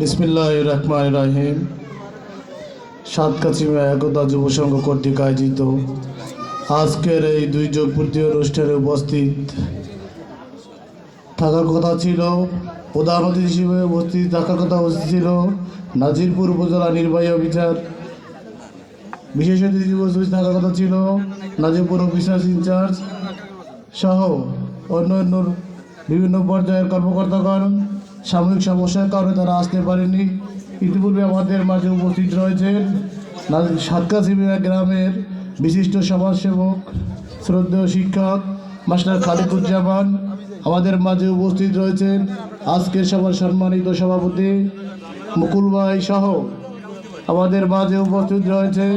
বিসমিল্লাহির রহমানির রহিম। সাতকাছিমা একতা যুব সংঘ কর্তৃক আয়োজিত আজকের এই দুর্যোগ পূর্তি অনুষ্ঠানে উপস্থিত থাকার কথা ছিল, প্রধান অতিথি হিসেবে উপস্থিত থাকার কথা ছিল নাজিরপুর উপজেলা নির্বাহী অফিসার, বিশেষ অতিথি হিসেবে উপস্থিত থাকার কথা ছিল নাজিরপুর অফিসার ইনচার্জ সহ অন্যান্য বিভিন্ন পর্যায়ের কর্মকর্তাগণ। সাময়িক সমস্যার কারণে তারা আসতে পারেনি। ইতিপূর্বে আমাদের মাঝে উপস্থিত রয়েছেন সাতকাছিমা গ্রামের বিশিষ্ট সমাজসেবক, শ্রদ্ধেয় শিক্ষক মাস্টার খালিকুজ্জামান। আমাদের মাঝে উপস্থিত রয়েছেন আজকের সভার সম্মানিত সভাপতি মুকুল ভাই সহ আমাদের মাঝে উপস্থিত রয়েছেন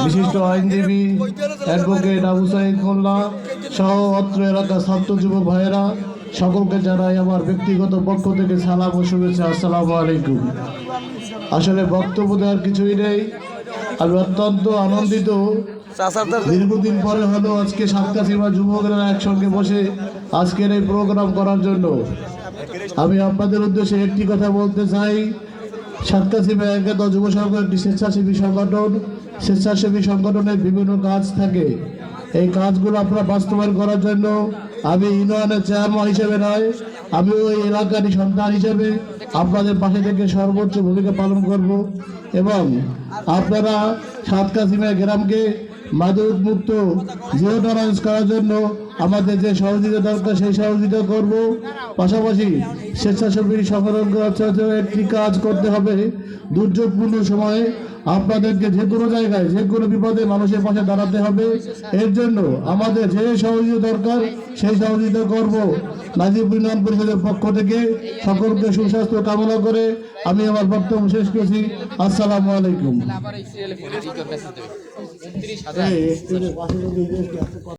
বিশিষ্ট আইনজীবী অ্যাডভোকেট আবু সাইদ মোল্লা সহ অত্র এলাকার ছাত্র যুবক ভাইয়েরা। সকলকে জানাই আমার ব্যক্তিগত পক্ষ থেকে সালাম ও শুভেচ্ছা। আসসালামু আলাইকুম। আসলে বক্তব্য দেওয়ার কিছুই নেই। আমি অত্যন্ত আনন্দিত, দীর্ঘদিন পরে হলো আজকে সাতকাছিমা যুবকরা একসঙ্গে বসে আজকের এই প্রোগ্রাম করার জন্য। আমি আপনাদের উদ্দেশ্যে একটি কথা বলতে চাই, সাতকাছিমা একতা যুব সংঘ একটি স্বেচ্ছাসেবী সংগঠন। স্বেচ্ছাসেবী সংগঠনের বিভিন্ন কাজ থাকে, এই কাজগুলো আপনারা বাস্তবায়ন করার জন্য আমি ইউনিয়নের চেয়ারম্যান হিসেবে নয়, আমি ওই এলাকারই সন্তান হিসেবে আপনাদের পাশে থেকে সর্বোচ্চ ভূমিকা পালন করব এবং আপনারা সাতকাছিমা গ্রামকে মাদক মুক্ত জিরো টলারেন্স করার জন্য আমাদের যে সহযোগিতা দরকার সেই সহযোগিতা করব। পাশাপাশি স্বেচ্ছাসেবী সংগঠন একটি কাজ করতে হবে, দুর্যোগপূর্ণ সময়ে আপনাদেরকে যে কোনো জায়গায় যে কোনো বিপদে মানুষের পাশে দাঁড়াতে হবে। এর জন্য আমাদের যে সহযোগিতা দরকার সেই সহযোগিতা করব। নাজিরপুর ইউনিয়ন পরিষদের পক্ষ থেকে সকলকে সুস্বাস্থ্য কামনা করে আমি আমার বক্তব্য শেষ করছি। আসসালামু আলাইকুম।